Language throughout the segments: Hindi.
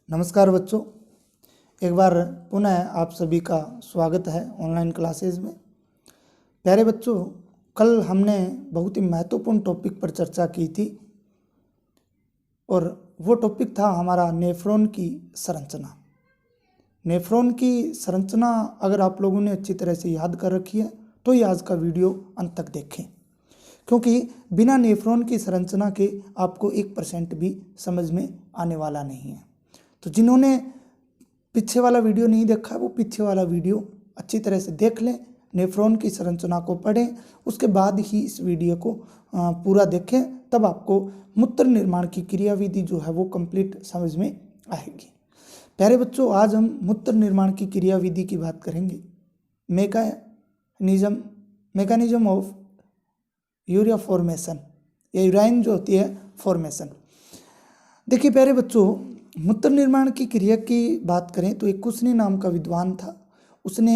नमस्कार बच्चों, एक बार पुनः आप सभी का स्वागत है ऑनलाइन क्लासेज में। प्यारे बच्चों, कल हमने बहुत ही महत्वपूर्ण टॉपिक पर चर्चा की थी और वो टॉपिक था हमारा नेफ्रॉन की संरचना। नेफ्रॉन की संरचना अगर आप लोगों ने अच्छी तरह से याद कर रखी है तो ही आज का वीडियो अंत तक देखें, क्योंकि बिना नेफ्रॉन की संरचना के आपको 1% भी समझ में आने वाला नहीं है। तो जिन्होंने पीछे वाला वीडियो नहीं देखा वो पीछे वाला वीडियो अच्छी तरह से देख लें, नेफ्रॉन की संरचना को पढ़ें, उसके बाद ही इस वीडियो को पूरा देखें, तब आपको मूत्र निर्माण की क्रियाविधि जो है वो कंप्लीट समझ में आएगी। प्यारे बच्चों, आज हम मूत्र निर्माण की क्रियाविधि की बात करेंगे। मैकेनिज्म ऑफ यूरिया फॉर्मेशन या यूराइन जो होती है फॉर्मेशन। देखिए प्यारे बच्चों, मूत्र निर्माण की क्रिया की बात करें तो एक कुसनी नाम का विद्वान था। उसने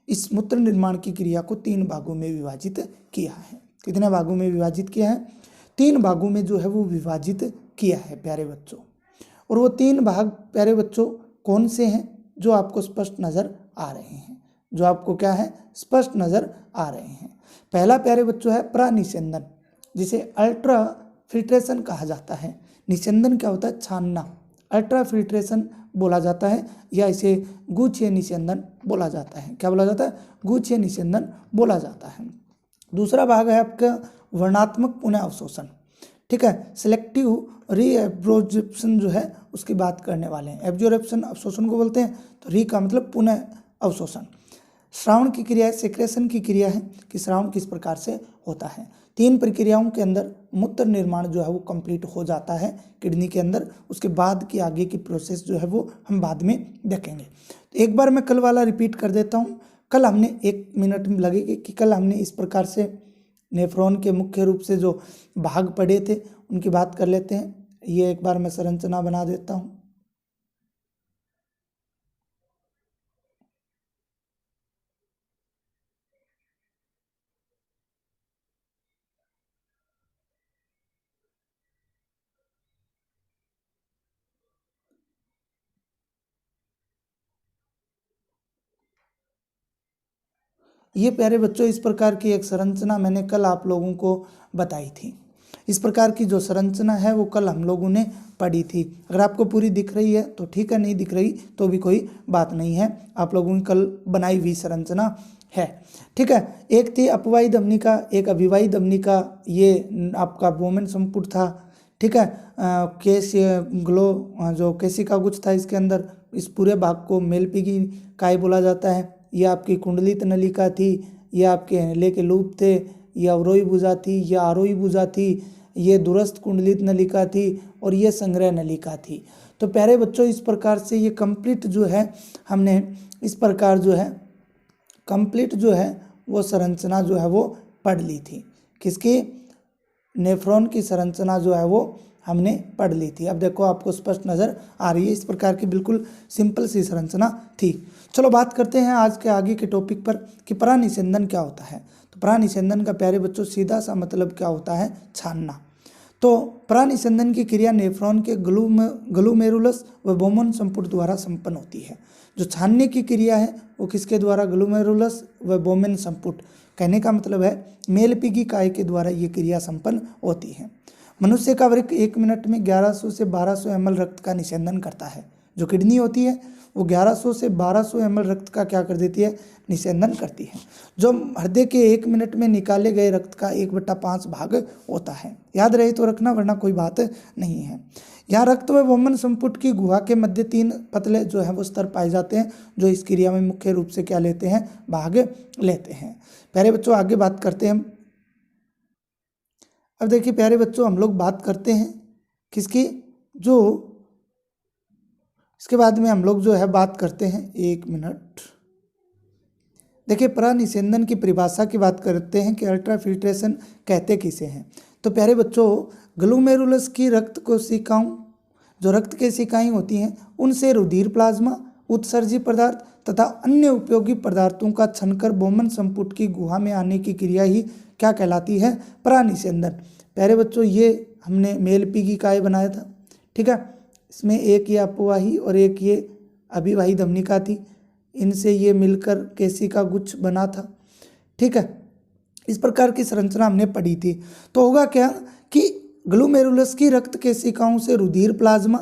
इस मूत्र निर्माण की क्रिया को 3 भागों में विभाजित किया है। कितने भागों में विभाजित किया है? 3 भागों में जो है वो विभाजित किया है प्यारे बच्चों। और वो 3 भाग प्यारे बच्चों कौन से हैं? जो आपको स्पष्ट नज़र आ रहे हैं, जो आपको क्या है स्पष्ट नज़र आ रहे हैं। पहला प्यारे बच्चों है प्रानिषेधन, जिसे अल्ट्रा फिल्ट्रेशन कहा जाता है। निषेधन क्या होता है? छानना। अल्ट्रा फिल्ट्रेशन बोला जाता है या इसे गुच्छीय निषेधन बोला जाता है। क्या बोला जाता है? गुच्छीय निषेधन बोला जाता है। दूसरा भाग है आपका वर्णात्मक पुनः अवशोषण। ठीक है, सिलेक्टिव रीएब्जॉर्प्शन जो है उसकी बात करने वाले हैं। एब्जॉर्प्शन अवशोषण को बोलते हैं, तो री का मतलब पुनः अवशोषण। श्रावण की क्रिया सेक्रेशन की क्रिया है कि श्रावण किस प्रकार से होता है। 3 प्रक्रियाओं के अंदर मूत्र निर्माण जो है वो कंप्लीट हो जाता है किडनी के अंदर। उसके बाद की आगे की प्रोसेस जो है वो हम बाद में देखेंगे। तो एक बार मैं कल वाला रिपीट कर देता हूँ। कल हमने 1 मिनट में लगेगी कि कल हमने इस प्रकार से नेफ्रॉन के मुख्य रूप से जो भाग पढ़े थे उनकी बात कर लेते हैं। ये एक बार मैं संरचना बना देता हूँ। ये प्यारे बच्चों इस प्रकार की एक संरचना मैंने कल आप लोगों को बताई थी। इस प्रकार की जो संरचना है वो कल हम लोगों ने पढ़ी थी। अगर आपको पूरी दिख रही है तो ठीक है, नहीं दिख रही तो भी कोई बात नहीं है, आप लोगों की कल बनाई हुई संरचना है। ठीक है, एक थी अपवायी धमनी का, एक अभिवाही धमनी का, ये आपका बोमेन संपुट था। ठीक है, केश ग्लो जो केशिका गुच्छ था इसके अंदर, इस पूरे भाग को मेलपीगी काय बोला जाता है। ये आपकी कुंडलित नलिका थी, ये आपके हेनले के लूप थे, ये अवरोही भुजा थी, ये आरोही भुजा थी, ये दूरस्थ कुंडलित नलिका थी और ये संग्रह नलिका थी। तो प्यारे बच्चों इस प्रकार से ये कंप्लीट जो है हमने इस प्रकार जो है कंप्लीट जो है वो संरचना जो है वो पढ़ ली थी। किसकी? नेफ्रॉन की संरचना जो है वो हमने पढ़ ली थी। अब देखो आपको स्पष्ट नज़र आ रही है। इस प्रकार की बिल्कुल सिंपल सी संरचना थी। चलो बात करते हैं आज के आगे के टॉपिक पर कि प्रानिषेधन क्या होता है। तो प्रानिषेधन का प्यारे बच्चों सीधा सा मतलब क्या होता है? छानना। तो प्रानिषेधन की क्रिया नेफ्रॉन के ग्लूमेरुलस व बोमन संपुट द्वारा संपन्न होती है। जो छानने की क्रिया है वो किसके द्वारा? ग्लूमेरुलस व बोमेन संपुट। कहने का मतलब है मेलपीगी काय के द्वारा ये क्रिया संपन्न होती है। मनुष्य का वृक्क 1 मिनट में 1100 से 1200 ml रक्त का निषेधन करता है। जो किडनी होती है वो 1100 से 1200 ml रक्त का क्या कर देती है? निषेधन करती है। जो हृदय के 1 मिनट में निकाले गए रक्त का 1/5 भाग होता है। याद रहे तो रखना, वरना कोई बात नहीं है। यहाँ रक्त व बोमन संपुट की गुहा के मध्य 3 पतले जो है वो स्तर पाए जाते हैं, जो इस क्रिया में मुख्य रूप से क्या लेते हैं? भाग लेते हैं। प्यारे बच्चों आगे बात करते हैं। अब देखिए प्यारे बच्चों, हम लोग बात करते हैं किसकी? जो इसके बाद में हम लोग जो है बात करते हैं 1 मिनट। देखिए प्रानिषेधन की परिभाषा की बात करते हैं कि अल्ट्रा फिल्ट्रेशन कहते किसे हैं। तो प्यारे बच्चों ग्लूमेरुलस की रक्त कोशिकाओं, जो रक्त केशिकाएं होती हैं, उनसे रुधिर प्लाज्मा, उत्सर्जी पदार्थ तथा अन्य उपयोगी पदार्थों का छनकर बोमन संपुट की गुहा में आने की क्रिया ही क्या कहलाती है? प्रानिषेधन। प्यारे बच्चों ये हमने मेलपीगी काय बनाया था। ठीक है, इसमें एक ये अपवाही और एक ये अभिवाही धमनिका थी, इनसे ये मिलकर केशिका गुच्छ बना था। ठीक है, इस प्रकार की संरचना हमने पढ़ी थी। तो होगा क्या कि ग्लोमेरुलस की रक्त केशिकाओं से रुधिर, प्लाज्मा,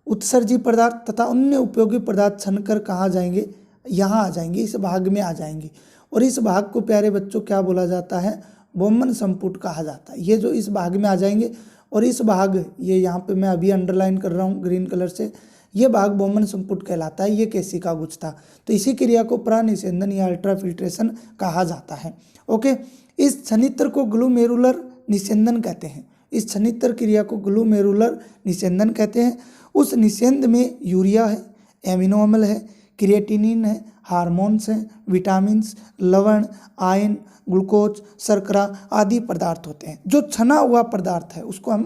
उत्सर्जी पदार्थ तथा अन्य उपयोगी पदार्थ छनकर कहाँ जाएंगे, यहाँ आ जाएंगे, इस भाग में आ जाएंगे। और इस भाग को प्यारे बच्चों क्या बोला जाता है, बोमन संपुट कहा जाता है। ये जो इस भाग में आ जाएंगे और इस भाग, ये यहाँ पे मैं अभी अंडरलाइन कर रहा हूँ ग्रीन कलर से, ये भाग बोमन संपुट कहलाता है। ये केशिका गुच्छ था। तो इसी क्रिया को प्रानिषेधन या अल्ट्राफिल्ट्रेशन कहा जाता है। ओके, इस छनित्र को ग्लोमेरुलर निषेधन कहते हैं। इस छनित्र क्रिया को ग्लोमेरुलर निषेधन कहते हैं। उस निषेध में यूरिया है, एमिनो अम्ल है, क्रिएटिनिन है, हार्मोन्स हैं, विटामिन्स, लवण, आयन, ग्लूकोज, शर्करा आदि पदार्थ होते हैं। जो छना हुआ पदार्थ है उसको हम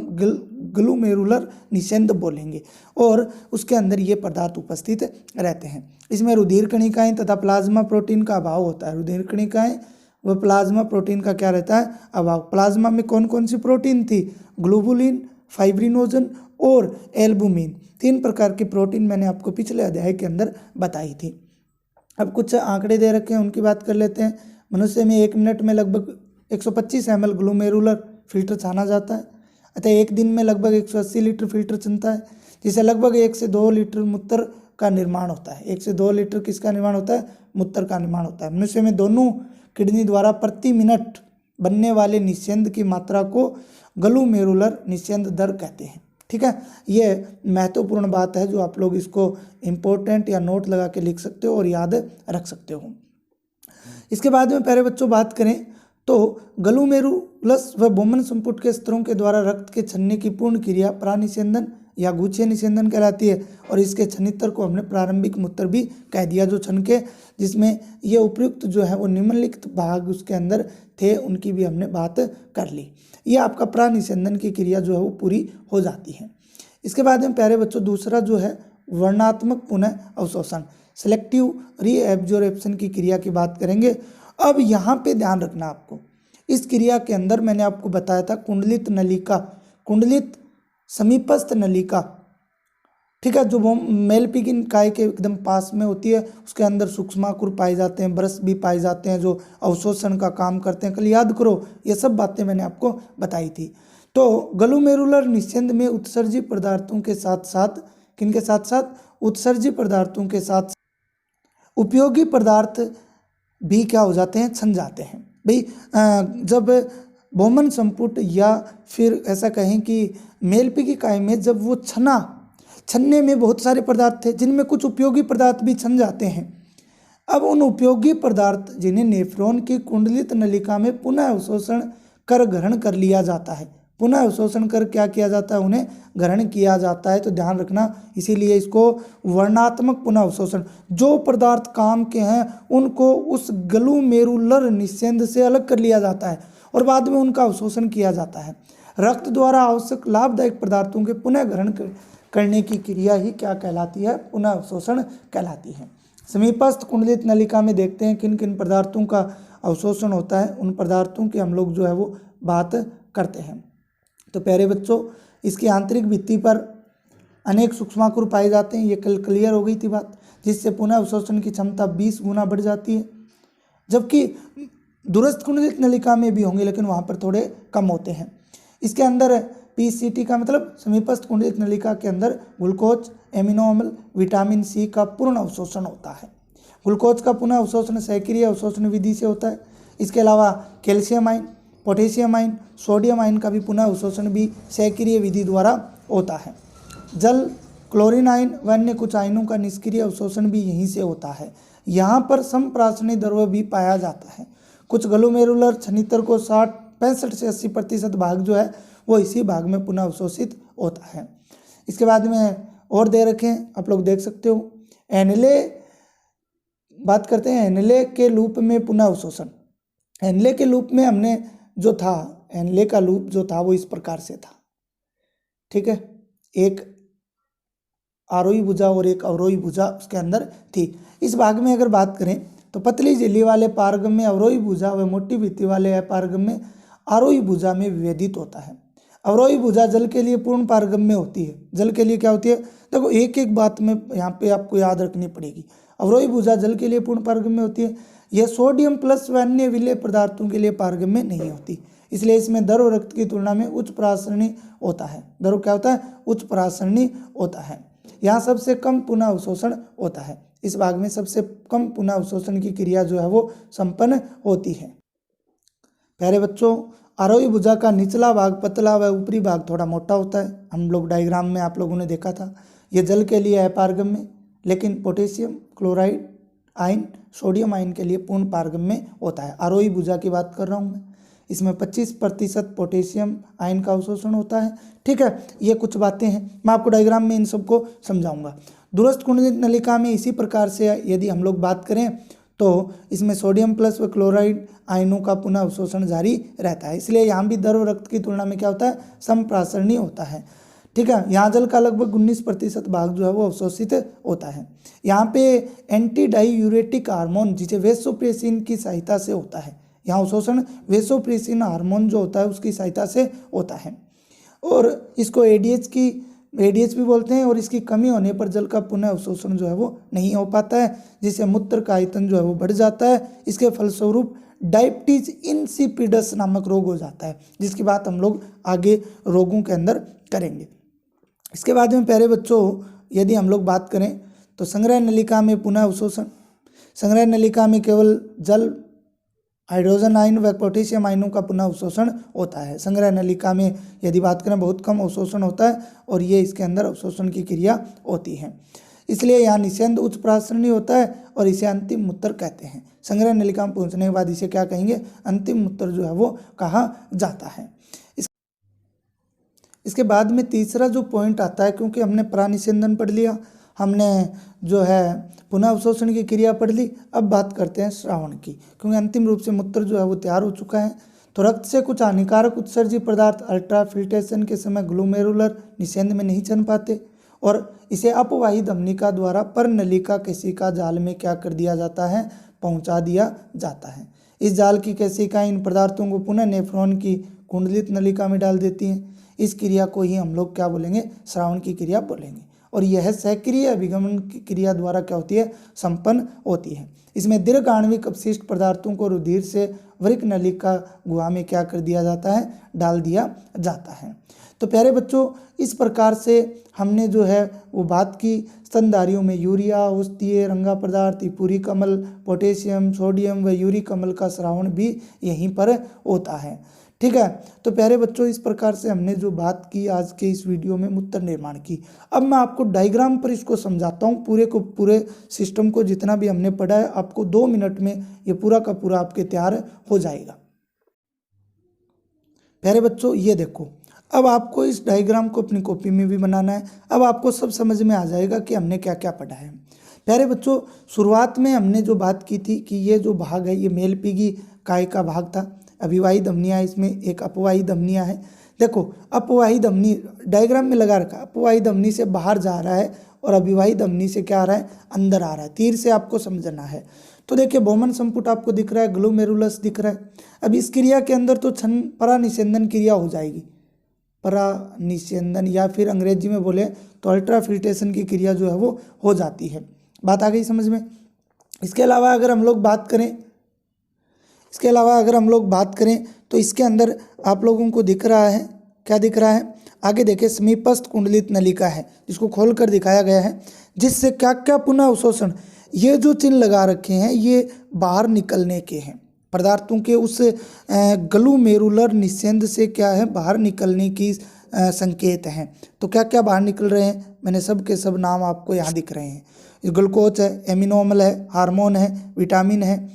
ग्लोमेरुलर निषेध बोलेंगे और उसके अंदर ये पदार्थ उपस्थित रहते हैं। इसमें रुधिर कणिकाएं तथा प्लाज्मा प्रोटीन का अभाव होता है। रुधिर कणिकाएं व प्लाज्मा प्रोटीन का क्या रहता है, अभाव। प्लाज्मा में कौन कौन सी प्रोटीन थी, ग्लोबुलिन, फाइब्रिनोजन और एल्बुमिन। 3 प्रकार की प्रोटीन मैंने आपको पिछले अध्याय के अंदर बताई थी। अब कुछ आंकड़े दे रखे हैं, उनकी बात कर लेते हैं। मनुष्य में 1 मिनट में लगभग 125 ml ग्लोमेरुलर फिल्टर छाना जाता है, अतः एक दिन में लगभग 180 लीटर फिल्टर छनता है, जिससे लगभग 1 से 2 लीटर मूत्र का निर्माण होता है। 1 से 2 लीटर किसका निर्माण होता है, मूत्र का निर्माण होता है। मनुष्य में दोनों किडनी द्वारा प्रति मिनट बनने वाले निषेध की मात्रा को ग्लोमेरुलर निषेध दर कहते हैं। ठीक है, ये महत्वपूर्ण बात है जो आप लोग इसको इम्पोर्टेंट या नोट लगा के लिख सकते हो और याद रख सकते हो। इसके बाद में प्यारे बच्चों बात करें तो ग्लोमेरुलस व बोमन संपुट के स्तरों के द्वारा रक्त के छनने की पूर्ण क्रिया प्रानिषेधन या गुच्छे निषेधन कहलाती है। और इसके छनित्र को हमने प्रारंभिक मूत्र भी कह दिया, जो छन के जिसमें ये उपयुक्त जो है वो निम्नलिखित भाग उसके अंदर थे, उनकी भी हमने बात कर ली। ये आपका प्रानिषेधन की क्रिया जो है वो पूरी हो जाती है। इसके बाद में प्यारे बच्चों दूसरा जो है वर्णात्मक पुनः अवशोषण, सेलेक्टिव रीएब्जॉर्प्शन की क्रिया की बात करेंगे। अब यहाँ पे ध्यान रखना आपको, इस क्रिया के अंदर मैंने आपको बताया था कुंडलित नलिका, कुंडलित समीपस्थ नलिका, ठीक है, जो मेलपिगिन काय के एकदम पास में होती है, उसके अंदर सूक्ष्माकुर पाए जाते हैं, ब्रश भी पाए जाते हैं जो अवशोषण का काम करते हैं। कल याद करो, ये सब बातें मैंने आपको बताई थी। तो ग्लोमेरुलर निषेध में उत्सर्जी पदार्थों के साथ साथ, किनके साथ साथ, उत्सर्जी पदार्थों के साथ उपयोगी पदार्थ भी क्या हो जाते हैं, छन जाते हैं। भाई जब बोमन संपुट या फिर ऐसा कहें कि मेलपिगी काय में जब वो छनने में बहुत सारे पदार्थ थे जिनमें कुछ उपयोगी पदार्थ भी छन जाते हैं। अब उन उपयोगी पदार्थ जिन्हें नेफ्रॉन की कुंडलित नलिका में पुनः अवशोषण कर ग्रहण कर लिया जाता है, पुनः अवशोषण कर क्या किया जाता है, उन्हें ग्रहण किया जाता है। तो ध्यान रखना, इसीलिए इसको वर्णात्मक पुनः अवशोषण, जो पदार्थ काम के हैं उनको उस ग्लोमेरुलर निषेध से अलग कर लिया जाता है और बाद में उनका अवशोषण किया जाता है। रक्त द्वारा आवश्यक लाभदायक पदार्थों के पुनः ग्रहण करने की क्रिया ही क्या कहलाती है, पुनः अवशोषण कहलाती है। समीपस्थ कुंडलित नलिका में देखते हैं किन किन पदार्थों का अवशोषण होता है, उन पदार्थों की हम लोग जो है वो बात करते हैं। तो प्यारे बच्चों, इसकी आंतरिक भित्ति पर अनेक सूक्ष्माकुर पाए जाते हैं, ये कल क्लियर हो गई थी बात, जिससे पुनः अवशोषण की क्षमता 20 गुना बढ़ जाती है। जबकि दूरस्थ कुंडलित नलिका में भी होंगे लेकिन वहाँ पर थोड़े कम होते हैं। इसके अंदर पीसीटी का मतलब समीपस्थ कुंडलित नलिका के अंदर ग्लूकोज, एमिनो अम्ल, विटामिन सी का पूर्ण अवशोषण होता है। ग्लूकोज का पुनः अवशोषण सहक्रिय अवशोषण विधि से होता है। इसके अलावा calcium ion, potassium ion, sodium ion का भी पुनः अवशोषण भी सहक्रिय विधि द्वारा होता है। जल, क्लोरीन आयन व अन्य कुछ आयनों का निष्क्रिय अवशोषण भी यहीं से होता है। यहाँ पर संप्राशनी द्रव्य भी पाया जाता है। कुछ ग्लोमेरुलर छनित्र को 65 से 80% भाग जो है वो इसी भाग में पुनः अवशोषित होता है। इसके बाद में और दे रखे हैं, आप लोग देख सकते हो। एनएलए बात करते हैं, एनएलए के लूप में पुनः अवशोषण। एनएलए के लूप में हमने जो था, एनएलए का लूप जो था वो इस प्रकार से था, ठीक है, एक आरोही भुजा और एक अवरोही भुजा उसके अंदर थी। इस भाग में अगर बात करें तो पतली झिल्ली वाले पारगम में अवरोही भुजा व मोटी भित्ति वाले अपारगम में आरोही भुजा में विभेदित होता है। अवरोही भुजा जल के लिए पूर्ण पारगम्य होती है। जल के लिए क्या होती है? देखो एक एक बात में यहाँ पे आपको याद रखनी पड़ेगी। अवरोही भुजा जल के लिए पूर्ण पारगम्य होती है। यह सोडियम प्लस व अन्य विलेय पदार्थों के लिए पारगम्य नहीं होती, इसलिए इसमें द्रव रक्त की तुलना में उच्च परासरणी होता है। द्रव क्या होता है? उच्च परासरणी होता है। यहाँ सबसे कम पुनः अवशोषण होता है। इस भाग में सबसे कम पुनः अवशोषण की क्रिया जो है वो संपन्न होती है। प्यारे बच्चों, आरोही भुजा का निचला भाग पतला व ऊपरी भाग थोड़ा मोटा होता है। हम लोग डायग्राम में आप लोगों ने देखा था। यह जल के लिए है पारगम्य, लेकिन potassium chloride ion, sodium ion के लिए पूर्ण पारगम्य होता है। आरोही भुजा की बात कर रहा हूँ मैं। इसमें 25% पोटेशियम आयन का अवशोषण होता है। ठीक है, ये कुछ बातें हैं, मैं आपको डायग्राम में इन सबको समझाऊंगा। दूरस्थ कुंडलित नलिका में इसी प्रकार से यदि हम लोग बात करें तो इसमें सोडियम प्लस व क्लोराइड आयनों का पुनः अवशोषण जारी रहता है, इसलिए यहाँ भी द्रव रक्त की तुलना में क्या होता है? समप्रासरणीय होता है। ठीक है, यहाँ जल का लगभग 19% भाग जो है वो अवशोषित होता है। यहाँ पे एंटी डाईयूरेटिक हार्मोन जिसे वेसोप्रेसिन की सहायता से होता है। यहाँ अवशोषण वेसोप्रेसिन हार्मोन जो होता है उसकी सहायता से होता है, और इसको एडीएच भी बोलते हैं। और इसकी कमी होने पर जल का पुनः अवशोषण जो है वो नहीं हो पाता है, जिससे मूत्र का आयतन जो है वो बढ़ जाता है। इसके फलस्वरूप डायबिटीज इंसिपिडस नामक रोग हो जाता है, जिसकी बात हम लोग आगे रोगों के अंदर करेंगे। इसके बाद में प्यारे बच्चों, यदि हम लोग बात करें तो संग्रह नलिका में पुनः अवशोषण। संग्रह नलिका में केवल जल, हाइड्रोजन आयन व पोटेशियम आयनों का पुनः अवशोषण होता है। संग्रह नलिका में यदि बात करें बहुत कम अवशोषण होता है, और ये इसके अंदर अवशोषण की क्रिया होती है, इसलिए यहाँ निस्यंद उच्च परासरणी होता है, और इसे अंतिम मूत्र कहते हैं। संग्रह नलिका में पहुँचने के बाद इसे क्या कहेंगे? अंतिम मूत्र जो है वो कहा जाता है। इसके बाद में तीसरा जो पॉइंट आता है, क्योंकि हमने प्रानिस्यंदन पढ़ लिया, हमने जो है पुनः अवशोषण की क्रिया पढ़ ली, अब बात करते हैं श्रावण की, क्योंकि अंतिम रूप से मूत्र जो है वो तैयार हो चुका है। तो रक्त से कुछ हानिकारक उत्सर्जी पदार्थ अल्ट्रा फिल्ट्रेशन के समय ग्लोमेरुलर निस्यंद में नहीं चल पाते, और इसे अपवाही धमनिका द्वारा पर नलिका केशिका जाल में क्या कर दिया जाता है? पहुंचा दिया जाता है। इस जाल की केशिका इन पदार्थों को पुनः नेफ्रॉन की कुंडलित नलिका में डाल देती हैं। इस क्रिया को ही हम लोग क्या बोलेंगे? श्रावण की क्रिया बोलेंगे, और यह सक्रिय अभिगमन की क्रिया द्वारा क्या होती है? संपन्न होती है। इसमें दीर्घ आणविक अपशिष्ट पदार्थों को रुधिर से वृक्क नलिका गुहा में क्या कर दिया जाता है? डाल दिया जाता है। तो प्यारे बच्चों, इस प्रकार से हमने जो है वो बात की स्तनधारियों में यूरिया, औषधीय रंगा पदार्थ, पूरी कमल, पोटेशियम, सोडियम व यूरिक अम्ल का श्रावण भी यहीं पर होता है। ठीक है, तो प्यारे बच्चों, इस प्रकार से हमने जो बात की आज के इस वीडियो में मूत्र निर्माण की। अब मैं आपको डायग्राम पर इसको समझाता हूँ। पूरे सिस्टम को जितना भी हमने पढ़ा है, आपको 2 मिनट में ये पूरा का पूरा आपके तैयार हो जाएगा। प्यारे बच्चों, ये देखो, अब आपको इस डायग्राम को अपनी कॉपी में भी बनाना है। अब आपको सब समझ में आ जाएगा कि हमने क्या क्या पढ़ा है। प्यारे बच्चों, शुरुआत में हमने जो बात की थी कि ये जो भाग है ये मेलपीगी काय का भाग था। अभिवाही धमनियाँ, इसमें एक अपवाही धमनियाँ है। देखो, अपवाही धमनी डायग्राम में लगा रखा, अपवाही धमनी से बाहर जा रहा है और अभिवाही धमनी से क्या आ रहा है? अंदर आ रहा है। तीर से आपको समझना है। तो देखिए, बोमन संपुट आपको दिख रहा है, ग्लोमेरुलस दिख रहा है। अब इस क्रिया के अंदर तो परानिस्यंदन क्रिया हो जाएगी, परानिस्यंदन, या फिर अंग्रेजी में बोले तो अल्ट्रा फिल्ट्रेशन की क्रिया जो है वो हो जाती है। बात आ गई समझ में? इसके अलावा अगर हम लोग बात करें तो इसके अंदर आप लोगों को दिख रहा है, क्या दिख रहा है? आगे देखिए, समीपस्थ कुंडलित नलिका है जिसको खोल कर दिखाया गया है, जिससे क्या क्या पुनः अवशोषण, ये जो चिन्ह लगा रखे हैं ये बाहर निकलने के हैं, पदार्थों के उस ग्लोमेरुलर निस्यंद से क्या है? बाहर निकलने की संकेत हैं। तो क्या क्या बाहर निकल रहे हैं? मैंने सब के सब नाम आपको यहाँ दिख रहे हैं। ग्लूकोज है, एमिनो अम्ल है, हार्मोन है, विटामिन है,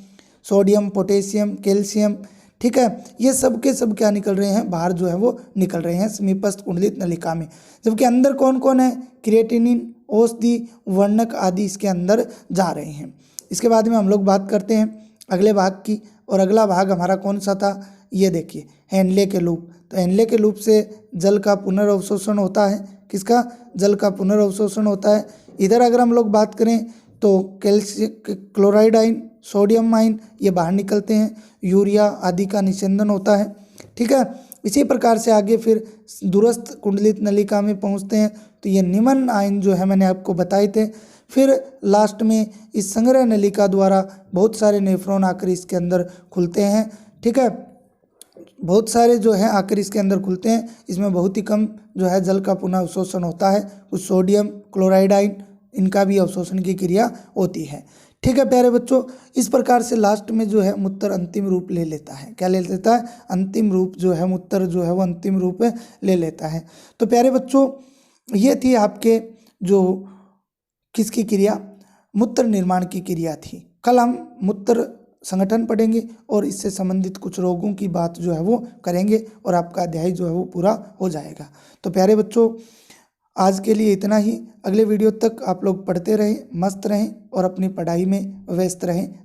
सोडियम, पोटेशियम, कैल्शियम। ठीक है, ये सब के सब क्या निकल रहे हैं? बाहर जो है वो निकल रहे हैं समीपस्थ कुंडलित नलिका में। जबकि अंदर कौन कौन है? क्रिएटिनिन, औषधि, वर्णक आदि इसके अंदर जा रहे हैं। इसके बाद में हम लोग बात करते हैं अगले भाग की, और अगला भाग हमारा कौन सा था? ये देखिए, हेनले के लूप। तो हेनले के लूप से जल का पुनर्अवशोषण होता है। किसका? जल का पुनर्अवशोषण होता है। इधर अगर हम लोग बात करें तो calcium chloride ion, sodium ion ये बाहर निकलते हैं, यूरिया आदि का निस्यंदन होता है। ठीक है, इसी प्रकार से आगे फिर दूरस्थ कुंडलित नलिका में पहुंचते हैं तो ये निम्न आयन जो है मैंने आपको बताए थे। फिर लास्ट में इस संग्रह नलिका द्वारा बहुत सारे नेफ्रॉन आकर इसके अंदर खुलते हैं। ठीक है, बहुत सारे जो है आकर इसके अंदर खुलते हैं। इसमें बहुत ही कम जो है जल का पुनः अवशोषण होता है। कुछ सोडियम क्लोराइड आयन इनका भी अवशोषण की क्रिया होती है। ठीक है प्यारे बच्चों, इस प्रकार से लास्ट में जो है मूत्र अंतिम रूप ले लेता है। क्या ले लेता है? अंतिम रूप जो है मूत्र जो है वो अंतिम रूप ले लेता है। तो प्यारे बच्चों, ये थी आपके जो किसकी क्रिया? मूत्र निर्माण की क्रिया थी। कल हम मूत्र संगठन पढ़ेंगे और इससे संबंधित कुछ रोगों की बात जो है वो करेंगे और आपका अध्याय जो है वो पूरा हो जाएगा। तो प्यारे बच्चों, आज के लिए इतना ही। अगले वीडियो तक आप लोग पढ़ते रहें, मस्त रहें और अपनी पढ़ाई में व्यस्त रहें।